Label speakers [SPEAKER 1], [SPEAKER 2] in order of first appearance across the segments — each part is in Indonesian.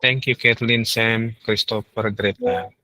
[SPEAKER 1] Thank you, Kathleen, Sam, Christopher, Greta.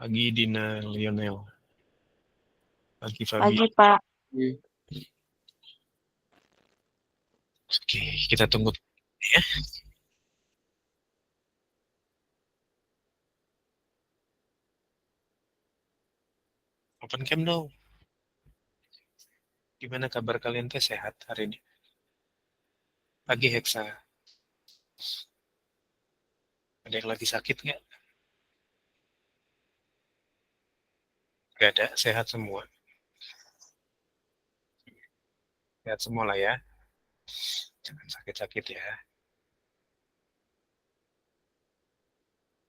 [SPEAKER 1] Pagi Dina Lionel. Pagi Fabi.
[SPEAKER 2] Pagi, Pak.
[SPEAKER 1] Oke, kita tunggu ya. Open cam dong. Gimana kabar kalian teh, sehat hari ini? Pagi Hexa. Ada yang lagi sakit nggak? Nggak ada, sehat semua. Sehat semua lah ya. Jangan sakit-sakit ya.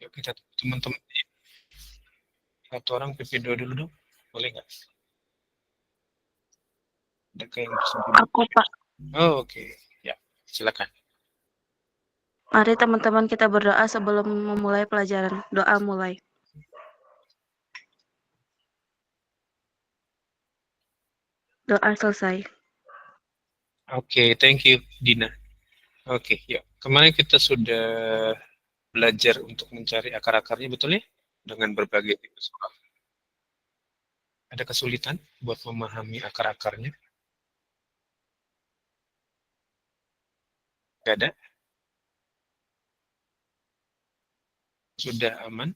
[SPEAKER 1] Yuk kita teman-teman satu orang PP2 dulu dong. Boleh nggak? Ada kayak yang bersedia?
[SPEAKER 2] Aku, Pak.
[SPEAKER 1] Oh, oke. Ya, silakan.
[SPEAKER 2] Mari teman-teman kita berdoa sebelum memulai pelajaran. Doa mulai. Doa selesai.
[SPEAKER 1] Oke, thank you Dina. Oke, yuk. Kemarin kita sudah belajar untuk mencari akar-akarnya, betul ya? Dengan berbagai tipe soal. Ada kesulitan buat memahami akar-akarnya? Gak ada? Sudah aman?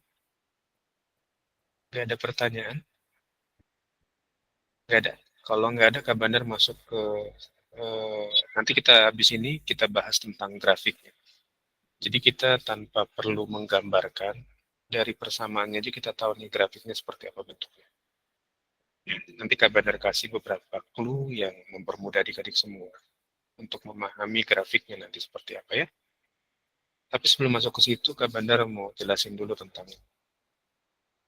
[SPEAKER 1] Gak ada pertanyaan? Gak ada. Kalau nggak ada, Kak Bandar masuk ke nanti kita habis ini kita bahas tentang grafiknya. Jadi kita tanpa perlu menggambarkan, dari persamaannya aja kita tahu nih grafiknya seperti apa bentuknya. Nanti Kak Bandar kasih beberapa clue yang mempermudah adik-adik semua untuk memahami grafiknya nanti seperti apa ya. Tapi sebelum masuk ke situ, Kak Bandar mau jelasin dulu tentang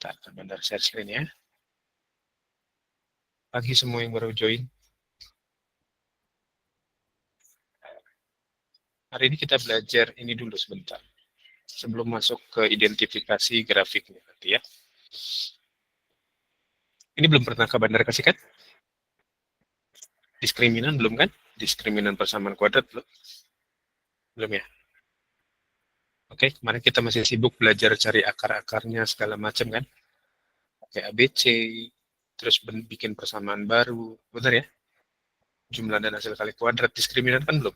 [SPEAKER 1] Kak Bandar share screen ya. Pagi semua yang baru join. Hari ini kita belajar ini dulu sebentar. Sebelum masuk ke identifikasi grafiknya nanti ya. Ini belum pernah Kak Bandar kasih kan? Diskriminan belum kan? Diskriminan persamaan kuadrat belum? Belum ya? Oke, kemarin kita masih sibuk belajar cari akar-akarnya segala macam kan? Pakai ABC, terus bikin persamaan baru, benar ya? Jumlah dan hasil kali kuadrat, diskriminan kan belum?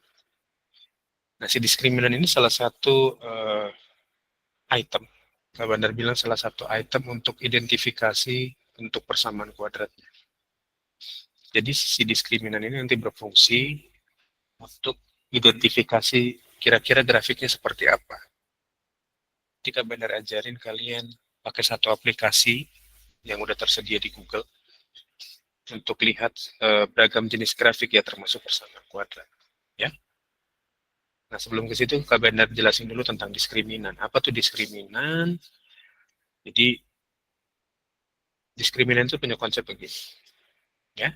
[SPEAKER 1] Nah, si diskriminan ini salah satu item. Kak Bandar bilang salah satu item untuk identifikasi bentuk persamaan kuadratnya. Jadi si diskriminan ini nanti berfungsi untuk identifikasi kira-kira grafiknya seperti apa. Jika benar ajarin kalian pakai satu aplikasi yang udah tersedia di Google untuk lihat beragam jenis grafik ya termasuk persamaan kuadrat. Ya. Nah sebelum ke situ Kak Bandar jelasin dulu tentang diskriminan. Apa tuh diskriminan? Jadi diskriminan itu punya konsep begini. Ya.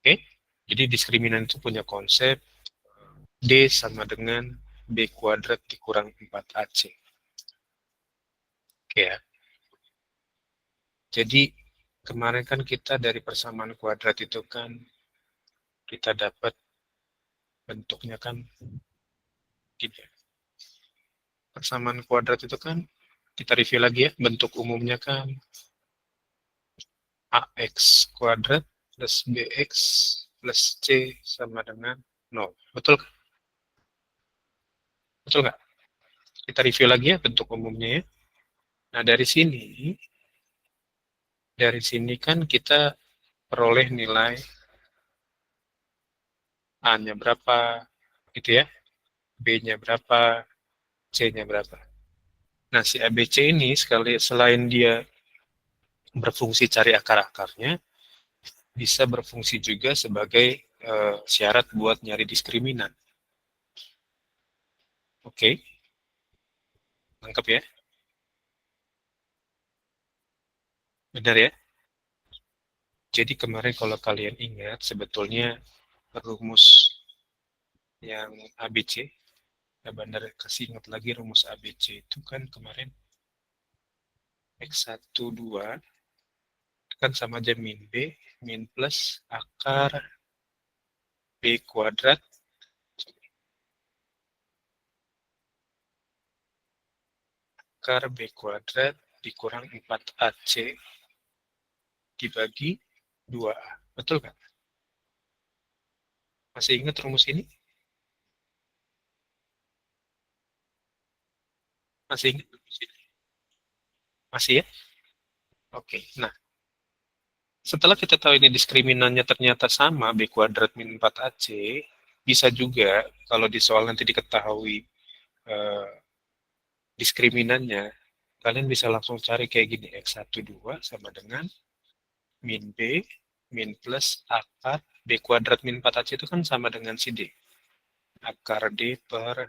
[SPEAKER 1] Oke. Jadi diskriminan itu punya konsep D sama dengan B kuadrat dikurang 4AC. Oke ya. Jadi kemarin kan kita dari persamaan kuadrat itu kan kita dapat bentuknya kan gini. Persamaan kuadrat itu kan kita review lagi ya, bentuk umumnya kan AX kuadrat plus BX plus C sama dengan 0. Betul kan? Betul nggak? Kita review lagi ya bentuk umumnya ya. Nah dari sini kan kita peroleh nilai A-nya berapa, gitu ya, B-nya berapa, C-nya berapa. Nah, si ABC ini sekali selain dia berfungsi cari akar-akarnya, bisa berfungsi juga sebagai syarat buat nyari diskriminan. Oke, lengkap ya? Benar ya? Jadi kemarin kalau kalian ingat, sebetulnya rumus yang ABC, ya Bandar kasih ingat lagi rumus ABC itu kan kemarin X12 kan sama aja min B, min plus akar B kuadrat akar B kuadrat dikurang 4AC dibagi 2A. Betul kan? Masih ingat rumus ini? Masih ingat rumus ini? Masih ya? Oke. Nah, setelah kita tahu ini diskriminannya ternyata sama, B kuadrat min 4AC, bisa juga kalau di soal nanti diketahui eh, diskriminannya, kalian bisa langsung cari kayak gini, X12 sama dengan min B, min plus akar B kuadrat min 4AC itu kan sama dengan si D. Akar D per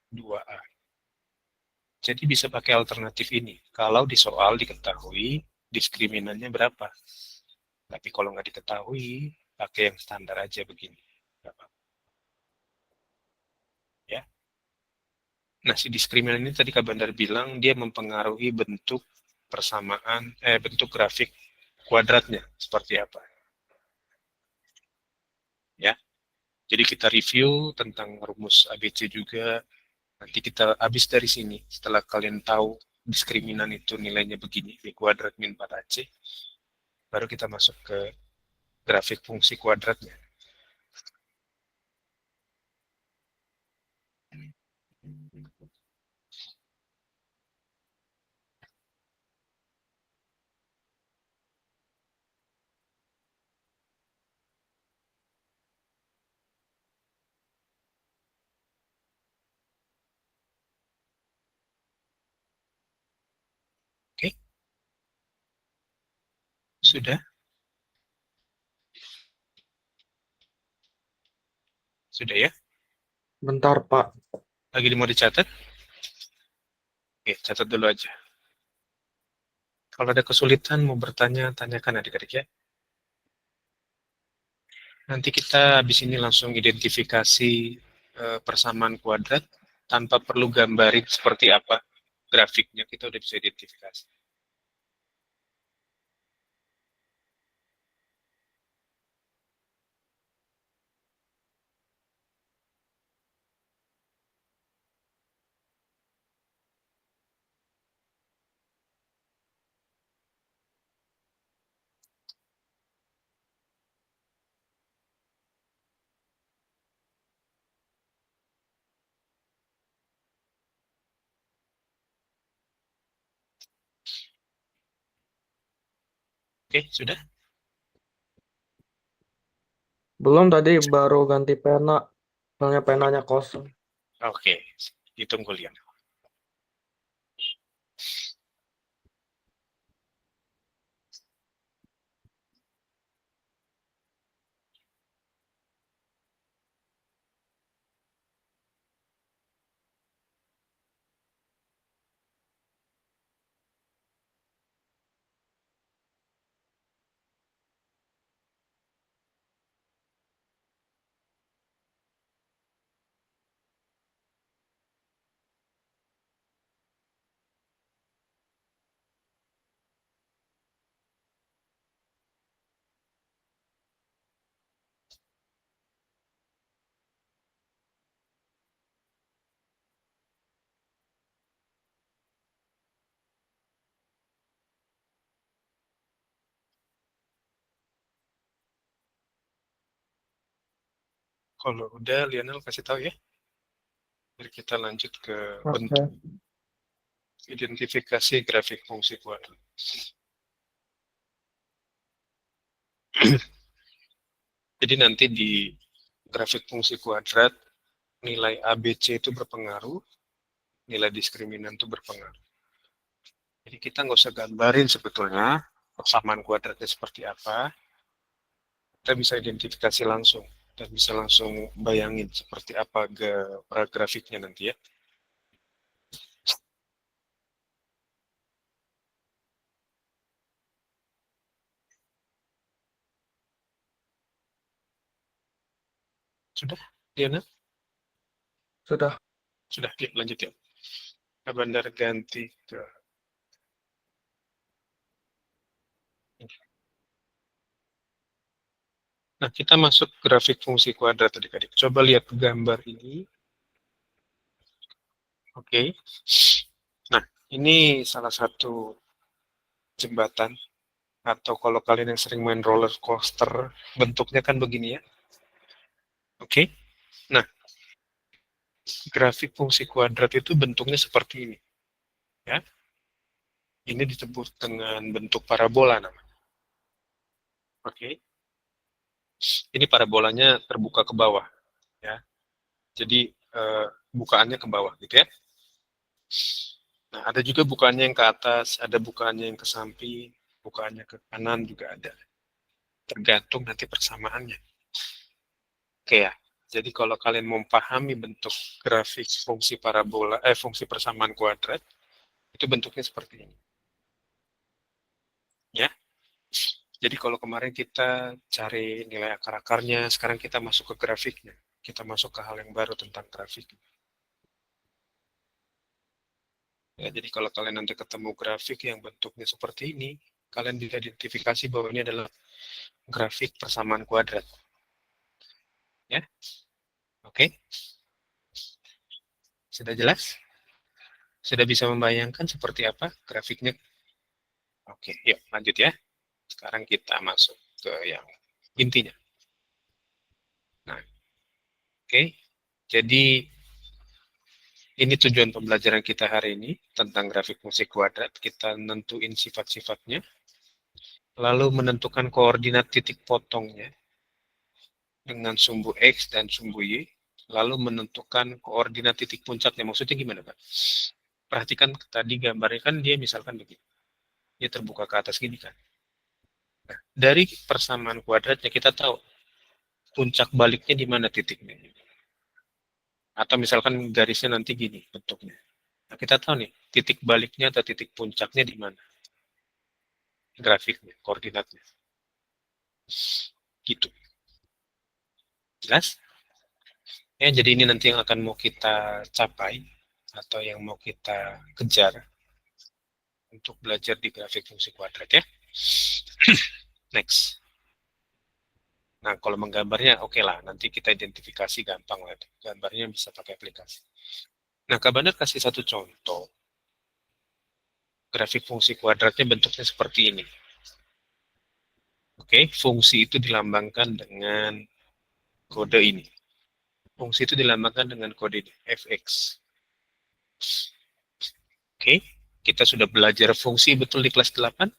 [SPEAKER 1] 2A. Jadi bisa pakai alternatif ini. Kalau di soal diketahui diskriminannya berapa. Tapi kalau nggak diketahui, pakai yang standar aja begini. Ya. Nah, si diskriminan ini tadi Kak Bandar bilang dia mempengaruhi bentuk persamaan, bentuk grafik kuadratnya seperti apa. Ya. Jadi kita review tentang rumus ABC juga. Nanti kita habis dari sini, setelah kalian tahu diskriminan itu nilainya begini, B kuadrat min 4AC, baru kita masuk ke grafik fungsi kuadratnya. Oke, sudah? Sudah ya?
[SPEAKER 3] Bentar, Pak.
[SPEAKER 1] Lagi mau dicatat? Oke, catat dulu aja. Kalau ada kesulitan mau bertanya, tanyakan adik-adik ya. Nanti kita habis ini langsung identifikasi persamaan kuadrat tanpa perlu gambarin seperti apa grafiknya, kita udah bisa identifikasi. Oke, sudah?
[SPEAKER 3] Belum, tadi baru ganti pena. Soalnya penanya kosong.
[SPEAKER 1] Oke, ditunggu lihat. Kalau udah, Lionel kasih tahu ya. Jadi kita lanjut ke bentuk
[SPEAKER 3] Oke.
[SPEAKER 1] identifikasi grafik fungsi kuadrat. Jadi nanti di grafik fungsi kuadrat, nilai ABC itu berpengaruh, nilai diskriminan itu berpengaruh. Jadi kita nggak usah gambarin sebetulnya persamaan kuadratnya seperti apa, kita bisa identifikasi langsung dan bisa langsung bayangin seperti apa grafiknya nanti ya. Sudah, Diana?
[SPEAKER 3] Sudah.
[SPEAKER 1] Sudah, yuk lanjut ya. Kita bandar ganti ke Nah, kita masuk grafik fungsi kuadrat adik-adik. Coba lihat gambar ini. Oke. Nah, ini salah satu jembatan atau kalau kalian yang sering main roller coaster, bentuknya kan begini ya. Oke. Nah, grafik fungsi kuadrat itu bentuknya seperti ini. Ya. Ini disebut dengan bentuk parabola namanya. Oke. Ini parabolanya terbuka ke bawah ya. Jadi bukaannya ke bawah gitu ya. Nah, ada juga bukaannya yang ke atas, ada bukaannya yang ke samping, bukaannya ke kanan juga ada. Tergantung nanti persamaannya. Oke ya. Jadi kalau kalian memahami bentuk grafik fungsi parabola, fungsi persamaan kuadrat, itu bentuknya seperti ini. Ya. Jadi kalau kemarin kita cari nilai akar-akarnya, sekarang kita masuk ke grafiknya. Kita masuk ke hal yang baru tentang grafik. Ya, jadi kalau kalian nanti ketemu grafik yang bentuknya seperti ini, kalian bisa identifikasi bahwa ini adalah grafik persamaan kuadrat. Ya, oke. Sudah jelas? Sudah bisa membayangkan seperti apa grafiknya? Oke, yuk lanjut ya. Sekarang kita masuk ke yang intinya. Nah, oke. Jadi ini tujuan pembelajaran kita hari ini tentang grafik fungsi kuadrat. Kita nentuin sifat-sifatnya, lalu menentukan koordinat titik potongnya dengan sumbu X dan sumbu Y, lalu menentukan koordinat titik puncaknya. Maksudnya gimana, Pak? Perhatikan tadi gambarnya kan dia misalkan begini. Dia terbuka ke atas gini kan. Nah, dari persamaan kuadratnya kita tahu puncak baliknya di mana titiknya. Atau misalkan garisnya nanti gini bentuknya. Nah, kita tahu nih titik baliknya atau titik puncaknya di mana. Grafiknya, koordinatnya. Gitu. Jelas? Ya, jadi ini nanti yang akan mau kita capai atau yang mau kita kejar untuk belajar di grafik fungsi kuadrat ya. Next. Nah, kalau menggambarnya oke lah, nanti kita identifikasi gampang lah. Gambarnya bisa pakai aplikasi. Nah, Kak Bandar kasih satu contoh. Grafik fungsi kuadratnya bentuknya seperti ini. Oke, fungsi itu dilambangkan dengan kode ini. Fungsi itu dilambangkan dengan kode ini, fx. Oke, kita sudah belajar fungsi betul di kelas 8.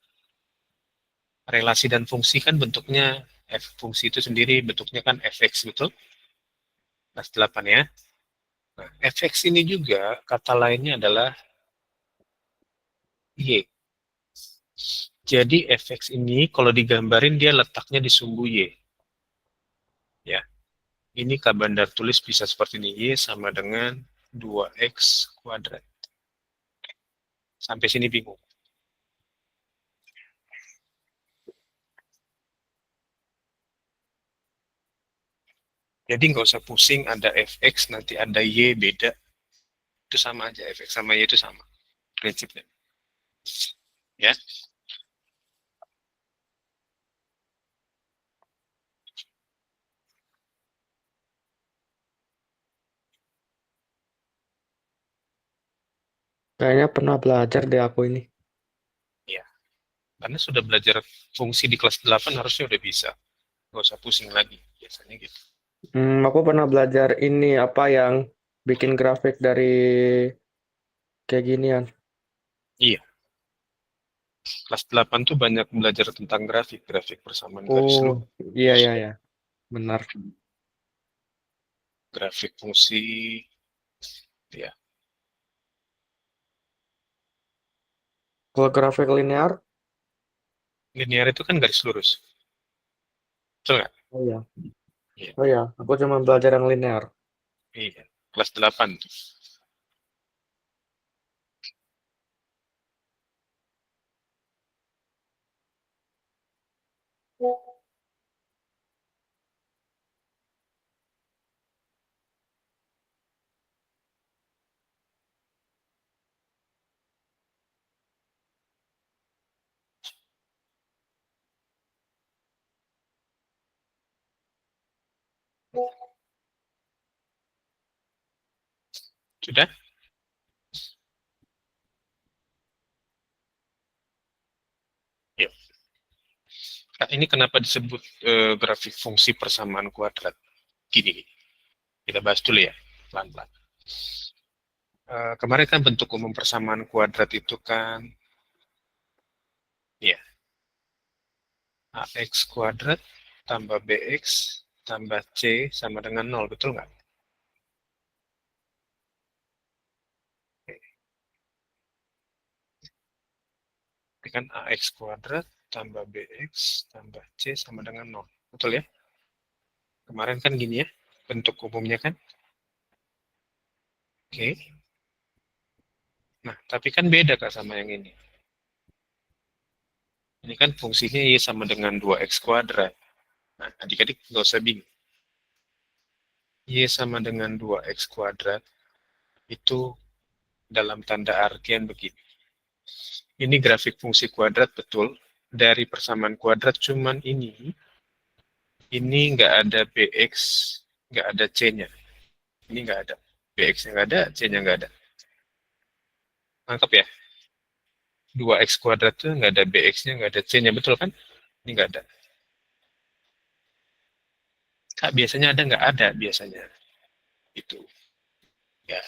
[SPEAKER 1] Relasi dan fungsi kan bentuknya fungsi itu sendiri bentuknya kan fx, betul? Kelas 8 ya. Nah, fx ini juga kata lainnya adalah y. Jadi fx ini kalau digambarin dia letaknya di sumbu y. Ya. Ini Kak Bandar tulis bisa seperti ini, y sama dengan 2x kuadrat. Sampai sini bingung. Jadi nggak usah pusing ada fx, nanti ada y beda. Itu sama aja, fx sama y itu sama prinsipnya. Ya.
[SPEAKER 3] Kayaknya pernah belajar deh aku ini.
[SPEAKER 1] Ya. Karena sudah belajar fungsi di kelas 8 harusnya udah bisa. Nggak usah pusing lagi, biasanya gitu.
[SPEAKER 3] Aku pernah belajar ini apa yang bikin grafik dari kayak ginian.
[SPEAKER 1] Iya. Kelas 8 tuh banyak belajar tentang grafik persamaan garis
[SPEAKER 3] Oh,
[SPEAKER 1] lurus,
[SPEAKER 3] iya iya ya, benar.
[SPEAKER 1] grafik fungsi, ya.
[SPEAKER 3] Kalau grafik linear,
[SPEAKER 1] Linear itu kan garis lurus. Betul nggak?
[SPEAKER 3] oh ya,
[SPEAKER 1] Iya.
[SPEAKER 3] oh ya, aku cuma belajar yang linear.
[SPEAKER 1] Iya. Kelas 8 tuh. Sudah? Yuk. Nah, ini kenapa disebut grafik fungsi persamaan kuadrat? Gini, kita bahas dulu ya, pelan-pelan. Kemarin kan bentuk umum persamaan kuadrat itu kan, ya, ax kuadrat tambah bx tambah c sama dengan 0, betul nggak? Ini kan ax kuadrat tambah bx tambah c sama dengan 0, betul ya? Kemarin kan gini ya, bentuk umumnya kan? Oke. Nah, tapi kan beda Kak sama yang ini. Ini kan fungsinya y sama dengan 2x kuadrat. Nah, adik-adik nggak usah bingung. Y sama dengan 2x kuadrat itu dalam tanda artian begini. Ini grafik fungsi kuadrat, betul. Dari persamaan kuadrat cuman ini nggak ada bx, nggak ada c-nya. Ini nggak ada. Bx-nya nggak ada, c-nya nggak ada. Angkap ya? 2x kuadrat itu nggak ada bx-nya, nggak ada c-nya, betul kan? Ini nggak ada. Kak, biasanya ada nggak ada biasanya. Itu. Ya,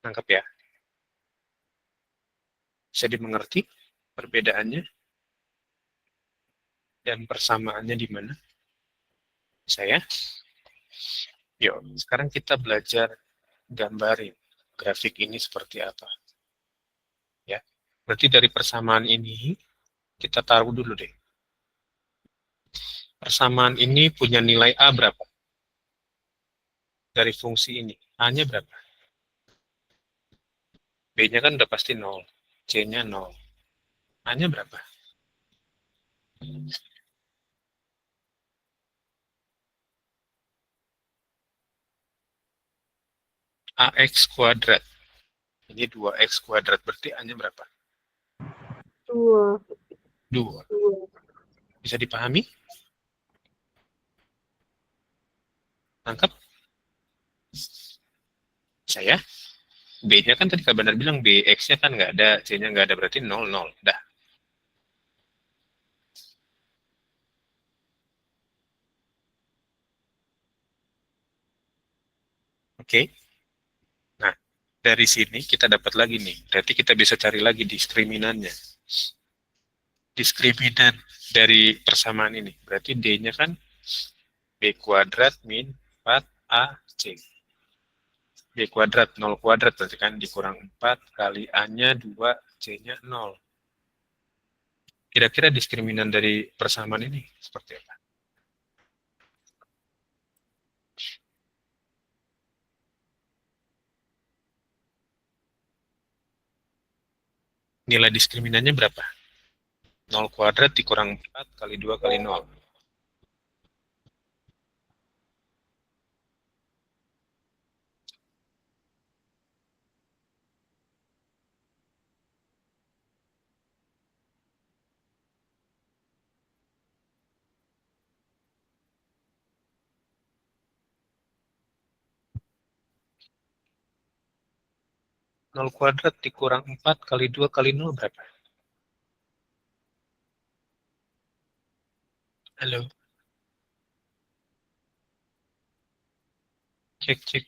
[SPEAKER 1] nangkap ya. Bisa dimengerti perbedaannya dan persamaannya di mana? Saya. Yuk, sekarang kita belajar gambarin grafik ini seperti apa. Ya. Berarti dari persamaan ini kita taruh dulu deh. Persamaan ini punya nilai A berapa? Dari fungsi ini. A-nya berapa? B-nya kan udah pasti 0. C-nya 0. A-nya berapa? AX kuadrat. Ini 2X kuadrat. Berarti A-nya berapa?
[SPEAKER 2] 2.
[SPEAKER 1] 2. Bisa dipahami? Tangkap? Saya? B-nya kan tadi Kak Bandar bilang BX-nya kan nggak ada, C-nya nggak ada, berarti 0, 0. Dah. Oke. Nah, dari sini kita dapat lagi nih. Berarti kita bisa cari lagi diskriminannya. diskriminan dari persamaan ini. Berarti D-nya kan B kuadrat min 4AC. B kuadrat, 0 kuadrat berarti kan dikurang 4 kali A-nya 2, C-nya 0. Kira-kira diskriminan dari persamaan ini seperti apa? Nilai diskriminannya berapa? 0 kuadrat dikurang 4 kali 2 kali 0. 0 kuadrat dikurang 4 kali 2 kali 0 berapa? Halo? Cek, cek.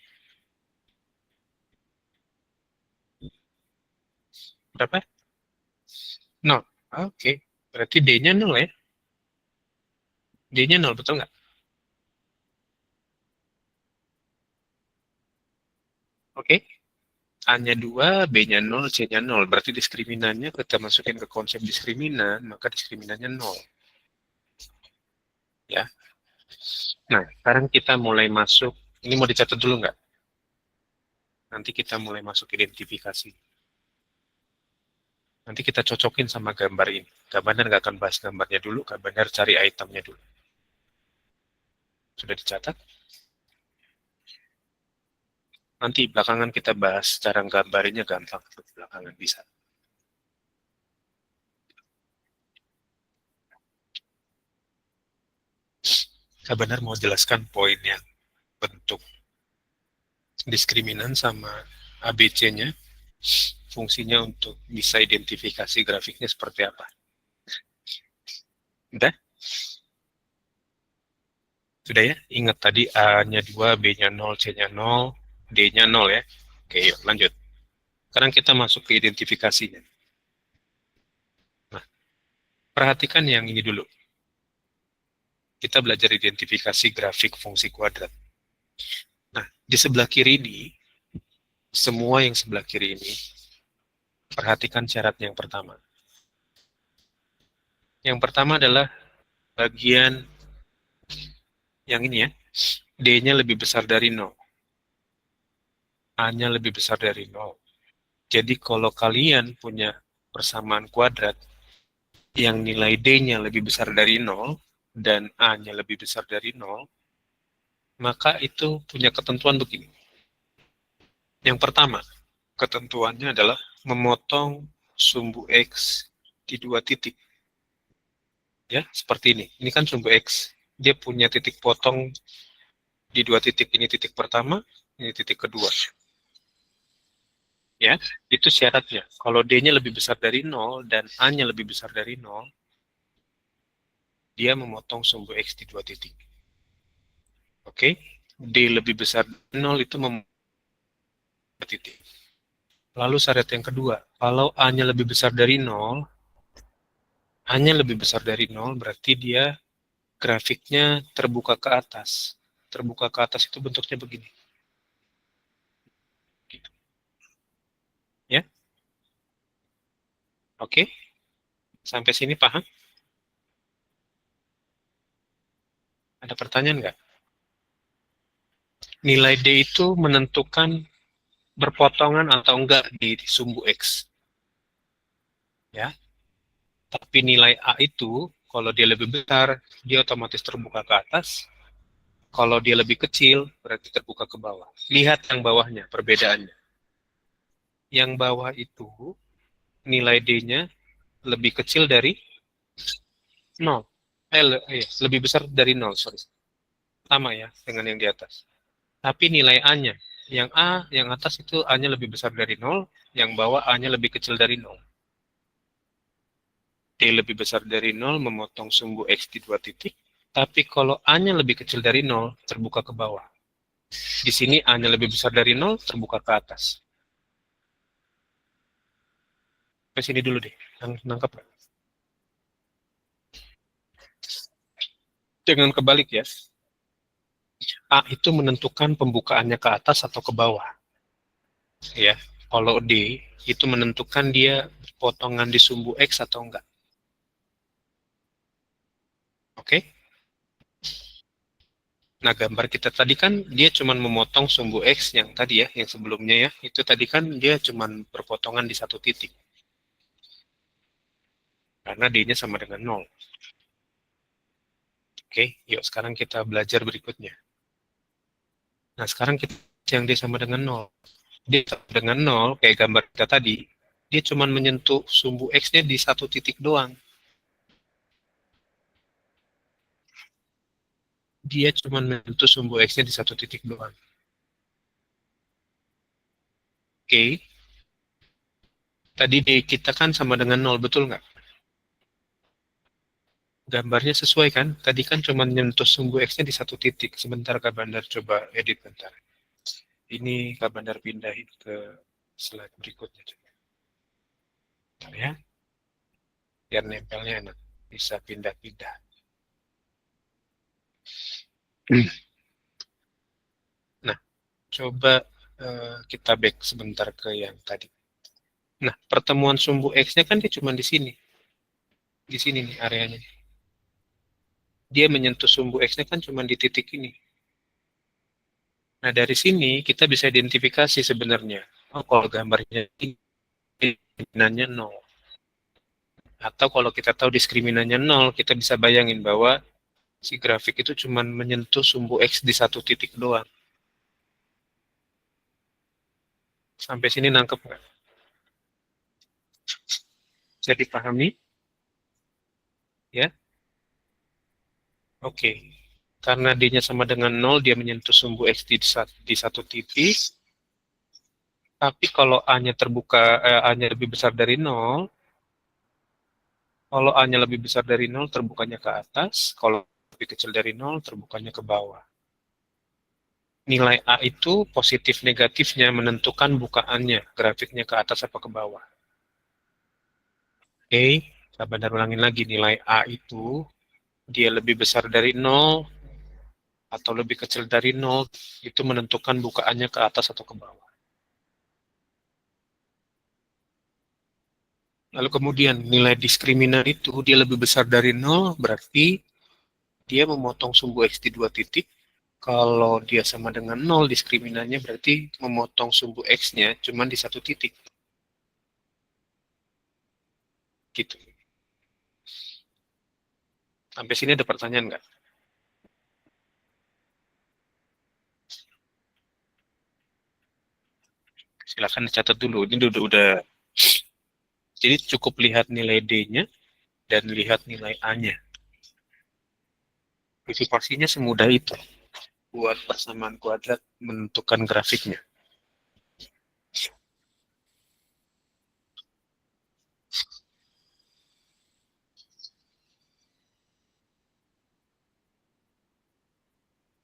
[SPEAKER 1] Berapa? 0. Oke. Berarti D-nya 0 ya? D-nya 0, betul nggak? Oke. A-nya 2, B-nya 0, C-nya 0. Berarti diskriminannya kita masukin ke konsep diskriminan, maka diskriminannya 0. Ya. Nah, sekarang kita mulai masuk. Ini mau dicatat dulu nggak? Nanti kita mulai masuk identifikasi. Nanti kita cocokin sama gambar ini. Kak Bandar nggak akan bahas gambarnya dulu, Kak Bandar cari itemnya dulu. Sudah dicatat? Nanti belakangan kita bahas cara gambarnya gampang. Belakangan bisa. Kak Bandar mau jelaskan poin yang bentuk diskriminan sama ABC-nya, fungsinya untuk bisa identifikasi grafiknya seperti apa. Udah? Sudah ya? Ingat tadi A-nya 2, B-nya 0, C-nya 0, D-nya 0 ya. Oke, yuk lanjut. Sekarang kita masuk ke identifikasinya. Nah, perhatikan yang ini dulu. Kita belajar identifikasi grafik fungsi kuadrat. Nah, di sebelah kiri ini, semua yang sebelah kiri ini, perhatikan syarat yang pertama. Yang pertama adalah bagian yang ini ya, D-nya lebih besar dari 0. A-nya lebih besar dari 0. Jadi kalau kalian punya persamaan kuadrat yang nilai D-nya lebih besar dari 0 dan A-nya lebih besar dari 0, maka itu punya ketentuan begini. Yang pertama, ketentuannya adalah memotong sumbu X di 2 titik. Ya, seperti ini. Ini kan sumbu X. Dia punya titik potong di 2 titik. Ini titik pertama, ini titik kedua. Ya, itu syaratnya. Kalau D-nya lebih besar dari 0 dan A-nya lebih besar dari 0, dia memotong sumbu X di 2 titik. Oke? D lebih besar dari 0 itu memotong titik. Lalu syarat yang kedua, kalau A-nya lebih besar dari 0, A-nya lebih besar dari 0 berarti dia grafiknya terbuka ke atas. Terbuka ke atas itu bentuknya begini. Gitu. Ya? Oke? Sampai sini paham? Ada pertanyaan nggak? Nilai D itu menentukan berpotongan atau enggak di sumbu X. Ya. Tapi nilai A itu, kalau dia lebih besar, dia otomatis terbuka ke atas. Kalau dia lebih kecil, berarti terbuka ke bawah. Lihat yang bawahnya, perbedaannya. Yang bawah itu, nilai D-nya lebih kecil dari 0. Lebih besar dari 0, sorry. Sama ya, dengan yang di atas. Tapi nilai A-nya, yang A, yang atas itu A-nya lebih besar dari 0, yang bawah A-nya lebih kecil dari 0. D lebih besar dari 0, memotong sumbu X di 2 titik. Tapi kalau A-nya lebih kecil dari 0, terbuka ke bawah. Di sini A-nya lebih besar dari 0, terbuka ke atas. Ke sini dulu deh, nangkep. Dengan kebalik ya. A itu menentukan pembukaannya ke atas atau ke bawah. Ya. Kalau D itu menentukan dia potongan di sumbu X atau enggak. Oke? Nah, gambar kita tadi kan dia cuma memotong sumbu X yang tadi ya, yang sebelumnya ya. Itu tadi kan dia cuma perpotongan di satu titik. Karena D-nya sama dengan 0. Oke, yuk sekarang kita belajar berikutnya. Nah, sekarang kita yang D sama dengan 0. D sama dengan 0, kayak gambar kita tadi, dia cuma menyentuh sumbu X-nya di satu titik doang. Dia cuma menyentuh sumbu X-nya di satu titik doang. Oke, tadi D kita kan sama dengan 0, betul nggak? Gambarnya sesuai kan? Tadi kan cuma menyentuh sumbu X-nya di satu titik. Sebentar Kak Bandar coba edit bentar. Ini Kak Bandar pindahin ke slide berikutnya. Bentar ya, biar nempelnya enak. Bisa pindah-pindah. Nah, coba kita back sebentar ke yang tadi. Nah, pertemuan sumbu X-nya kan dia cuma di sini. Di sini nih areanya. Dia menyentuh sumbu X-nya kan cuma di titik ini. Nah, dari sini kita bisa identifikasi sebenarnya. Oh, kalau gambarnya ini diskriminannya 0. Atau kalau kita tahu diskriminannya 0, kita bisa bayangin bahwa si grafik itu cuma menyentuh sumbu X di satu titik doang. Sampai sini nangkep nggak? Bisa dipahami? Ya? Oke. Karena D-nya sama dengan 0, dia menyentuh sumbu X di satu titik. Tapi kalau A-nya A-nya lebih besar dari 0, kalau A-nya lebih besar dari 0, terbukanya ke atas. Kalau lebih kecil dari 0, terbukanya ke bawah. Nilai A itu positif negatifnya menentukan bukaannya, grafiknya ke atas apa ke bawah. Oke, saya benar ulangin lagi, nilai A itu dia lebih besar dari 0 atau lebih kecil dari 0, itu menentukan bukaannya ke atas atau ke bawah. Lalu kemudian nilai diskriminan itu dia lebih besar dari 0, berarti dia memotong sumbu X di dua titik. Kalau dia sama dengan 0, diskriminannya berarti memotong sumbu X-nya cuma di satu titik. Gitu. Sampai sini ada pertanyaan nggak? Silakan dicatat dulu. Ini udah. Jadi cukup lihat nilai D-nya dan lihat nilai A-nya. Visualisasinya semudah itu buat persamaan kuadrat menentukan grafiknya.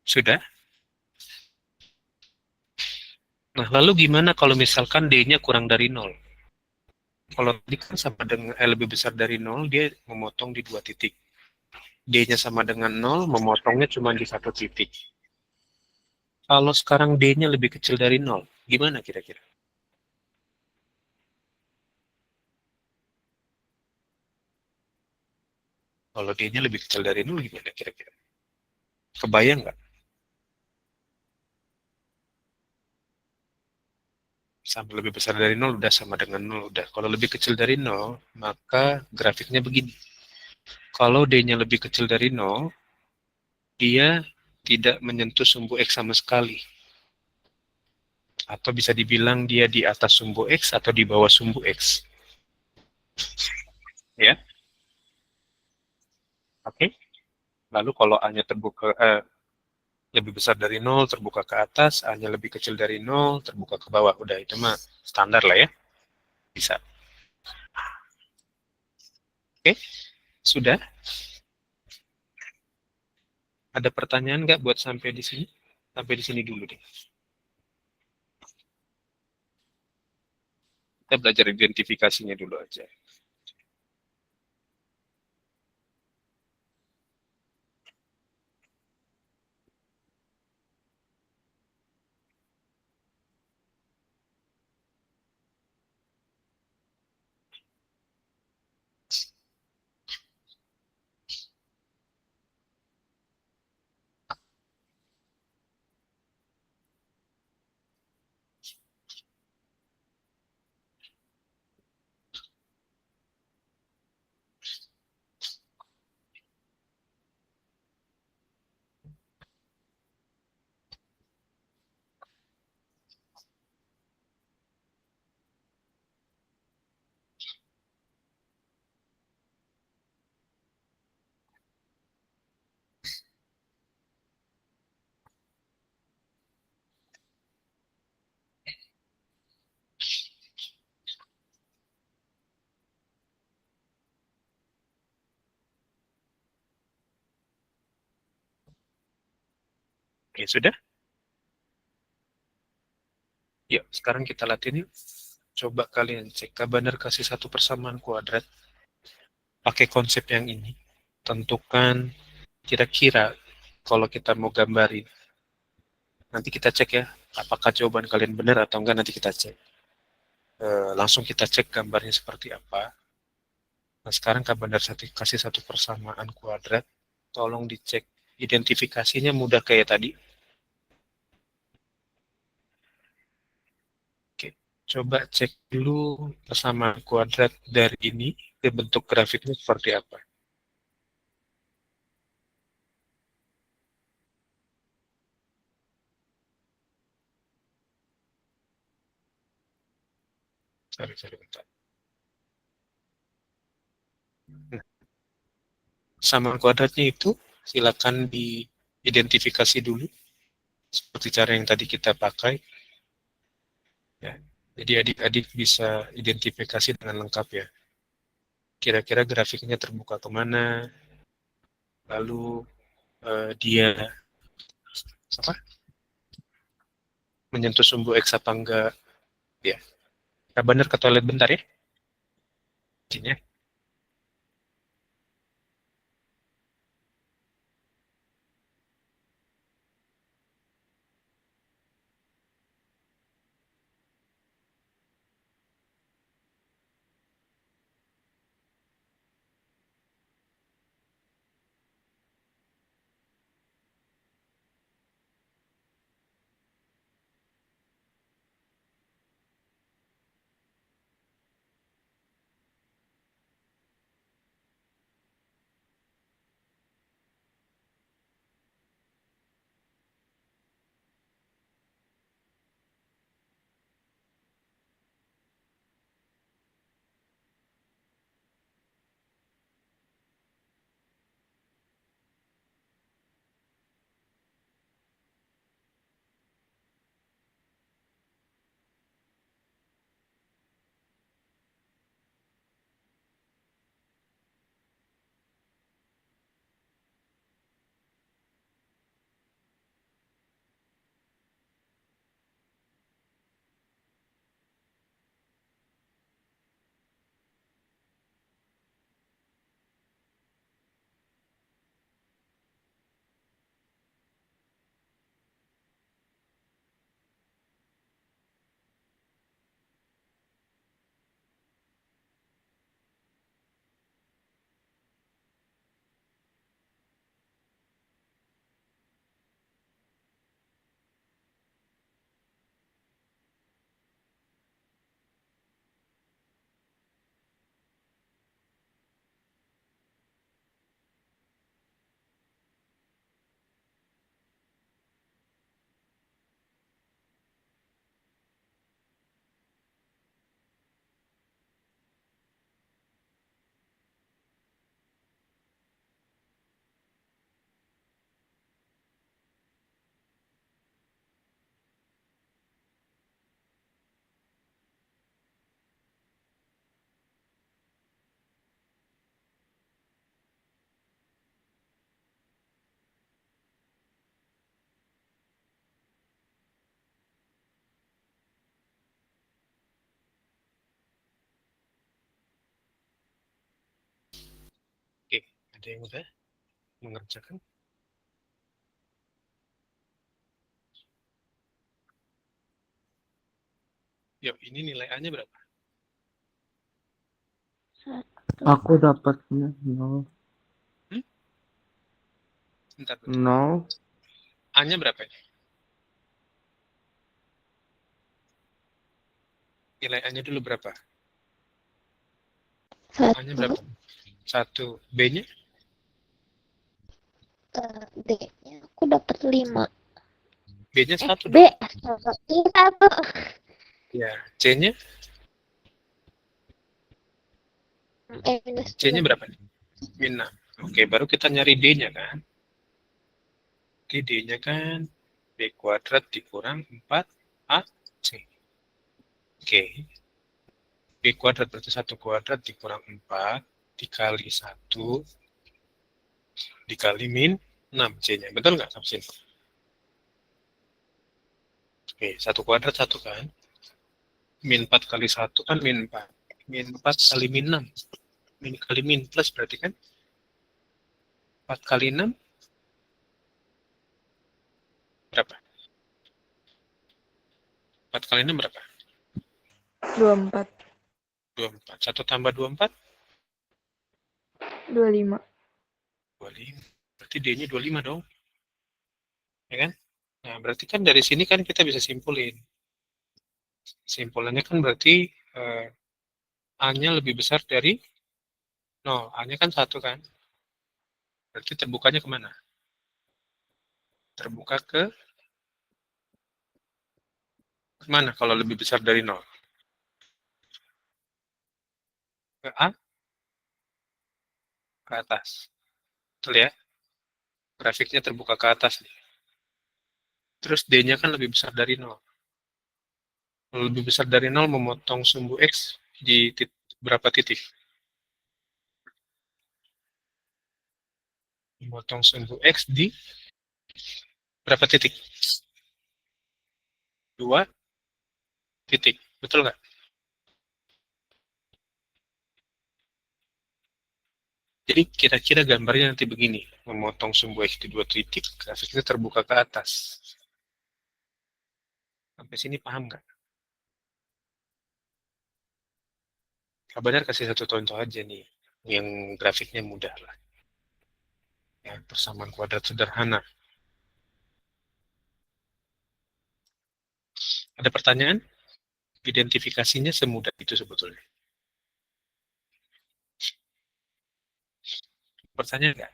[SPEAKER 1] Sudah? Nah, lalu gimana kalau misalkan D-nya kurang dari 0? Kalau tadi kan sama dengan lebih besar dari 0, dia memotong di dua titik. D-nya sama dengan 0, memotongnya cuma di satu titik. Kalau sekarang D-nya lebih kecil dari 0, gimana kira-kira? Kalau D-nya lebih kecil dari 0, gimana kira-kira? Kebayang nggak? Sampai lebih besar dari 0 udah sama dengan 0 udah. Kalau lebih kecil dari 0, maka grafiknya begini. Kalau D-nya lebih kecil dari 0, dia tidak menyentuh sumbu X sama sekali. Atau bisa dibilang dia di atas sumbu X atau di bawah sumbu X. Ya, oke. Lalu kalau A-nya terbuka lebih besar dari 0, terbuka ke atas, A-nya lebih kecil dari 0, terbuka ke bawah. Udah, itu mah standar lah ya. Bisa. Oke, sudah? Ada pertanyaan nggak buat sampai di sini? Sampai di sini dulu deh. Kita belajar identifikasinya dulu aja. Oke, sudah? Yuk, sekarang kita latihan yuk. Coba kalian cek, Kak Bandar kasih satu persamaan kuadrat. Pakai konsep yang ini. Tentukan kira-kira kalau kita mau gambarin. Nanti kita cek ya, apakah jawaban kalian benar atau enggak, nanti kita cek. Langsung kita cek gambarnya seperti apa. Nah, sekarang Kak Bandar kasih satu persamaan kuadrat. Tolong dicek identifikasinya mudah kayak tadi. Oke, coba cek dulu persamaan kuadrat dari ini ke bentuk grafiknya seperti apa. Sorry, bentar. Nah, persamaan kuadratnya itu silakan diidentifikasi dulu seperti cara yang tadi kita pakai. Ya. Jadi adik-adik bisa identifikasi dengan lengkap ya. Kira-kira grafiknya terbuka kemana, lalu dia apa menyentuh sumbu X apa enggak. Ya, Kak Bandar ke toilet bentar ya. Izin ya. Oke, ada yang udah mengerjakan? Yuk, ini nilai A-nya berapa?
[SPEAKER 3] Aku dapatnya 0.
[SPEAKER 1] Hmm? Bentar.
[SPEAKER 3] 0.
[SPEAKER 1] A-nya berapa ini? Nilai A-nya dulu berapa? A-nya berapa? 1. B-nya?
[SPEAKER 4] D-nya aku dapat 5.
[SPEAKER 1] B-nya 1
[SPEAKER 4] B,
[SPEAKER 1] dong.
[SPEAKER 4] astaga. Iya, 1.
[SPEAKER 1] Ya, C-nya?
[SPEAKER 4] Minus
[SPEAKER 1] C-nya
[SPEAKER 4] 6.
[SPEAKER 1] berapa nih? Min 6. Oke, baru kita nyari D-nya kan. Oke, D-nya kan B kuadrat dikurang 4AC. Oke, B kuadrat berarti 1 kuadrat dikurang 4 dikali 1 dikali min 6 C-nya. Betul nggak, Kapsin? Oke, 1 kuadrat 1 kan. Min 4 kali 1 kan min 4. Min 4 kali min 6. Min kali min plus berarti kan 4 kali 6 berapa? 4 kali 6 berapa?
[SPEAKER 2] 24.
[SPEAKER 1] 24. 1 tambah 24?
[SPEAKER 2] 25.
[SPEAKER 1] 25. Berarti D-nya 25 dong. Ya kan? Nah, berarti kan dari sini kan kita bisa simpulin. Simpulannya kan berarti A-nya lebih besar dari 0. A-nya kan 1 kan? Berarti terbukanya kemana? Terbuka ke mana kalau lebih besar dari 0? Ke A? Ke atas. Betul ya? Grafiknya terbuka ke atas nih. Terus D-nya kan lebih besar dari 0. Lebih besar dari 0 memotong sumbu X di berapa titik? Memotong sumbu X di berapa titik? 2 titik. Betul nggak? Jadi kira-kira gambarnya nanti begini. Memotong sumbu X di 2 titik, grafiknya terbuka ke atas. Sampai sini paham nggak? Kabarnya kasih satu contoh aja nih. Yang grafiknya mudah lah. Ya, persamaan kuadrat sederhana. Ada pertanyaan? Identifikasinya semudah itu sebetulnya. Pertanyaan nggak?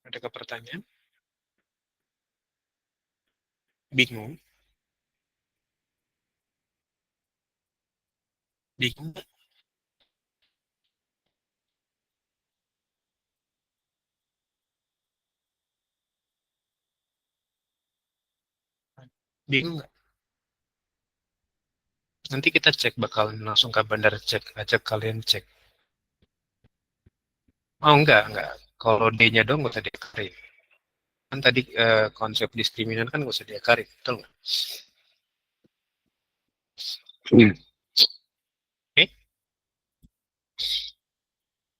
[SPEAKER 1] Ada pertanyaan? Bingung? Bingung nggak? Bingung nggak? Nanti kita cek, bakal langsung ke bandar cek, ajak kalian cek. Oh enggak. Kalau D-nya dong nggak usah diakarin. Kan tadi konsep diskriminan kan nggak usah diakarin, betul nggak? Oke,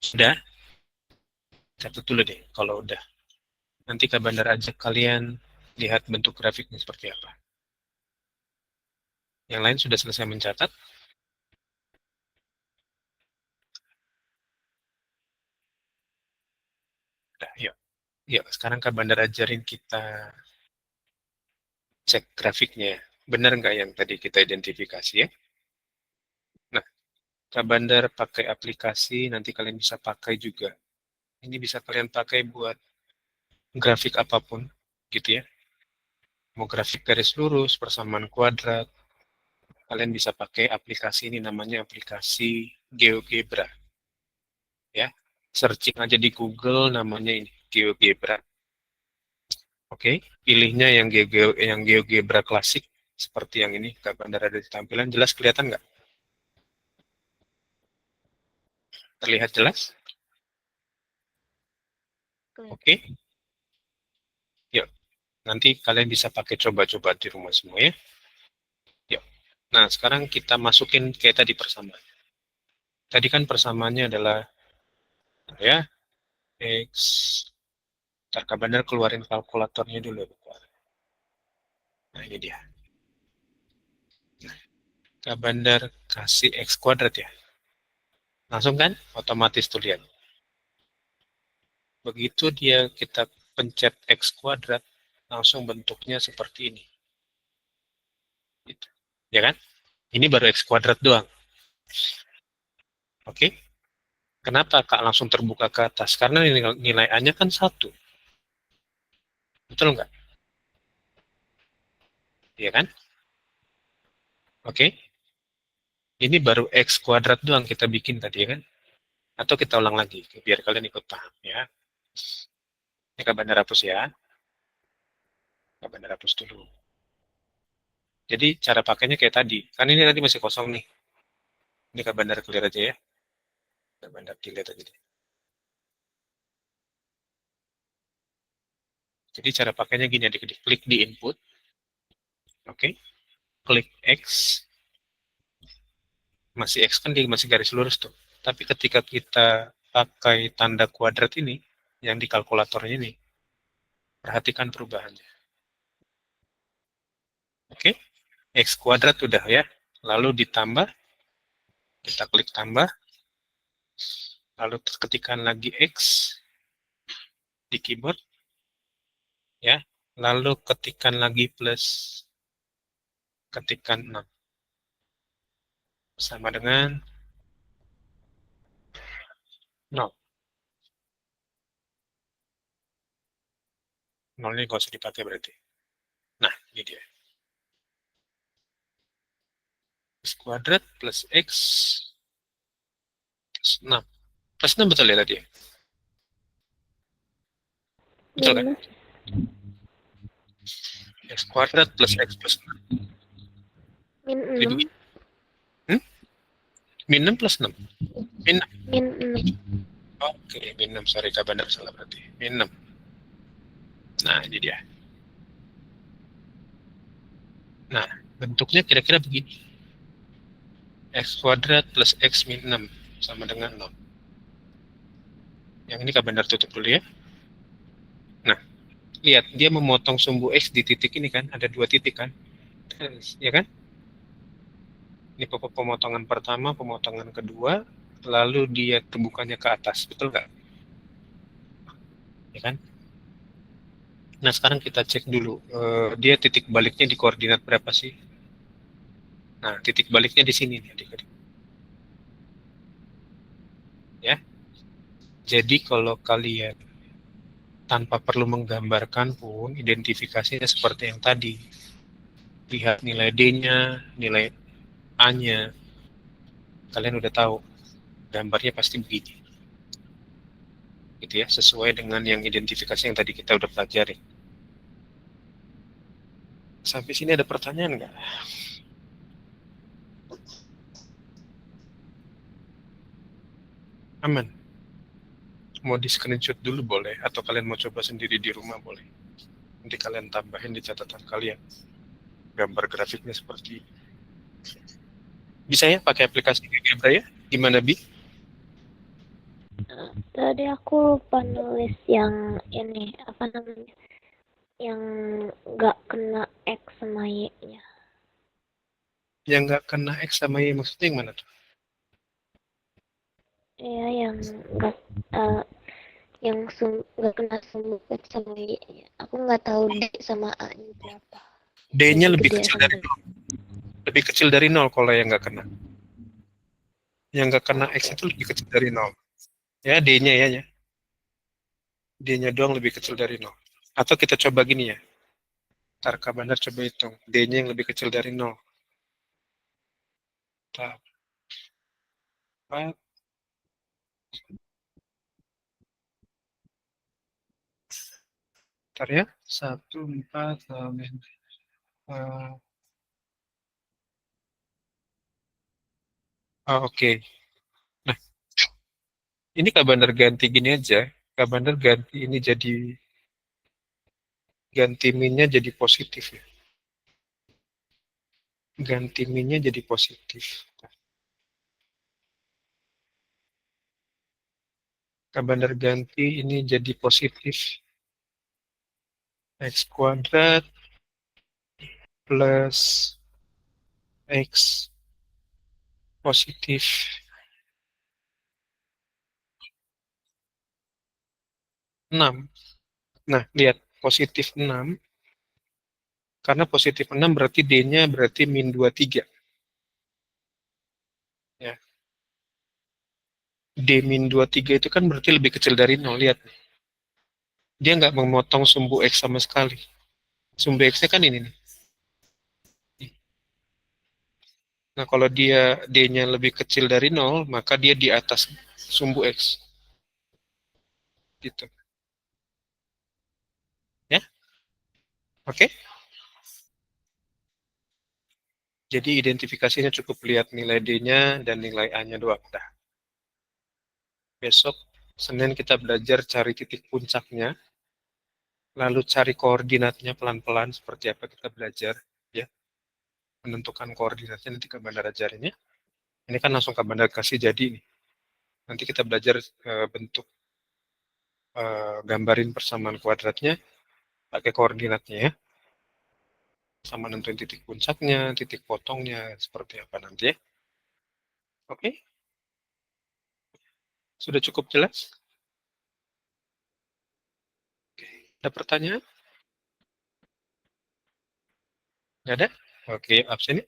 [SPEAKER 1] sudah. Catat dulu deh kalau udah. Nanti ke bandar ajak kalian lihat bentuk grafiknya seperti apa. Yang lain sudah selesai mencatat? Udah, yuk. Yuk, sekarang ke bandar ajarin kita cek grafiknya. Benar nggak yang tadi kita identifikasi ya? Nah, ke bandar pakai aplikasi, nanti kalian bisa pakai juga. Ini bisa kalian pakai buat grafik apapun, gitu ya. Mau grafik garis lurus, persamaan kuadrat, kalian bisa pakai aplikasi ini, namanya aplikasi GeoGebra. Ya, searching aja di Google, namanya ini, GeoGebra. Oke, pilihnya yang GeoGebra klasik, seperti yang ini, ke bandar ada di tampilan, jelas kelihatan nggak? Terlihat jelas? Oke, yuk. Nanti kalian bisa pakai coba-coba di rumah semua ya. Yuk. Nah, sekarang kita masukin kayak tadi persamaan. Tadi kan persamaannya adalah ya X. Ntar Bandar keluarin kalkulatornya dulu. Nah, ini dia. Nah, Bandar kasih X kuadrat ya. Langsung kan? Otomatis tuh lihat. Begitu dia kita pencet X kuadrat, langsung bentuknya seperti ini. Gitu. Ya kan? Ini baru X kuadrat doang. Oke? Kenapa Kak langsung terbuka ke atas? Karena nilai A-nya kan 1. Betul nggak? Iya kan? Oke? Ini baru X kuadrat doang kita bikin tadi ya kan? Atau kita ulang lagi, biar kalian ikut paham ya. Ini Kak Bandar hapus ya. Kak Bandar hapus dulu. Jadi cara pakainya kayak tadi. Kan ini tadi masih kosong nih. Ini Kak Bandar clear aja ya. Kak Bandar dilihat aja deh. Jadi cara pakainya gini adik-adik, klik di input, oke, klik X, masih X kan dia masih garis lurus tuh. Tapi ketika kita pakai tanda kuadrat ini, yang di kalkulatornya ini, perhatikan perubahannya. Oke, X kuadrat udah ya, lalu ditambah, kita klik tambah, lalu ketikkan lagi X di keyboard, ya, lalu ketikkan lagi plus, ketikkan 6, sama dengan 0. 0 ini nggak usah dipakai berarti. Nah, ini dia. X kuadrat plus X plus 6. Plus 6 betul ya tadi ya? Betul kan?
[SPEAKER 4] Minus.
[SPEAKER 1] X kuadrat plus X plus 6.
[SPEAKER 4] Min
[SPEAKER 1] Jadi
[SPEAKER 4] 6.
[SPEAKER 1] begini. Min 6 plus 6. Min 6.
[SPEAKER 4] Min 6.
[SPEAKER 1] Oke, min 6. Sorry, Kak Bandar salah berarti. Min 6. Nah, ini dia. Nah, bentuknya kira-kira begini. X kuadrat plus X min 6 sama dengan 0. Yang ini Kak Bandar tutup dulu ya. Nah, lihat, dia memotong sumbu X di titik ini kan, ada 2 titik kan. Ya kan? Ini pemotongan pertama, pemotongan kedua, lalu dia tumbukannya ke atas, betul nggak? Ya kan? Nah, sekarang kita cek dulu, dia titik baliknya di koordinat berapa sih? Nah, titik baliknya di sini nih, adik-adik. Ya. Jadi kalau kalian tanpa perlu menggambarkan pun, identifikasinya seperti yang tadi. Lihat nilai D-nya, nilai A-nya, kalian udah tahu gambarnya pasti begini, gitu ya, sesuai dengan yang identifikasi yang tadi kita udah pelajari. Sampai sini ada pertanyaan nggak? Aman? Mau di screenshot dulu boleh, atau kalian mau coba sendiri di rumah boleh. Nanti kalian tambahin di catatan kalian gambar grafiknya seperti ini. Bisa ya pakai aplikasi GeoGebra ya? Gimana Bi?
[SPEAKER 4] Tadi aku lupa nulis yang ini, apa namanya? Yang nggak kena X sama Y-nya.
[SPEAKER 1] Yang nggak kena X sama Y maksudnya yang mana tuh?
[SPEAKER 4] Iya, yang nggak yang nggak kena sumbu X sama Y-nya. Aku nggak tahu D sama A-nya berapa.
[SPEAKER 1] D-nya lebih
[SPEAKER 4] Gede
[SPEAKER 1] kecil
[SPEAKER 4] apa
[SPEAKER 1] dari 0. Lebih kecil dari 0 kalau yang nggak kena. Yang nggak kena X itu lebih kecil dari 0. Ya, D-nya ya. D-nya doang lebih kecil dari 0. Atau kita coba gini ya. Ntar Kak Bandar coba hitung. D-nya yang lebih kecil dari 0. Ntar, 4. Ntar ya. 1, 4, oke. Nah, ini Kak Bandar ganti gini aja. Kak Bandar ganti ini jadi, ganti min-nya jadi positif ya. Ganti min-nya jadi positif. Kak Bandar ganti ini jadi positif. X kuadrat plus X positif 6. Nah, lihat, positif 6. Karena positif 6 berarti D-nya berarti min 23. Ya. D min 23 itu kan berarti lebih kecil dari 0. Lihat. Dia nggak memotong sumbu X sama sekali. Sumbu X-nya kan ini nih. Nah, kalau dia D-nya lebih kecil dari 0, maka dia di atas sumbu X. Gitu. Ya? Oke? Jadi identifikasinya cukup lihat nilai D-nya dan nilai A-nya doang. Dah. Besok Senin kita belajar cari titik puncaknya, lalu cari koordinatnya pelan-pelan seperti apa kita belajar, ya. Menentukan koordinatnya nanti Kak Bandar ajarin ya. Ini kan langsung Kak Bandar kasih jadi nih. Nanti kita belajar bentuk gambarin persamaan kuadratnya pakai koordinatnya ya. Sama nentuin titik puncaknya, titik potongnya seperti apa nanti ya. Oke? Sudah cukup jelas? Ada pertanyaan? Nggak ada? Oke, absen ya?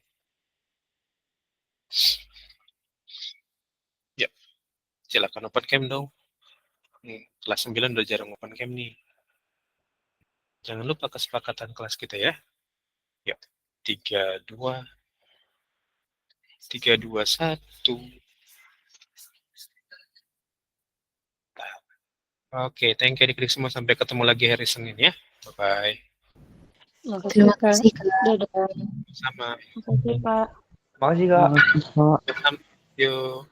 [SPEAKER 1] Ya, silakan open cam dong. Kelas 9 udah jarang open cam nih. Jangan lupa kesepakatan kelas kita ya. Yuk, 3, 2, 1. Oke, thank you adik-adik semua. Sampai ketemu lagi hari Senin ya. Bye-bye.
[SPEAKER 4] Terima kasih, Kak.
[SPEAKER 2] Dadah.
[SPEAKER 1] Sama.
[SPEAKER 2] Makasih, Pak.
[SPEAKER 3] Makasih, Kak.
[SPEAKER 1] Yuk.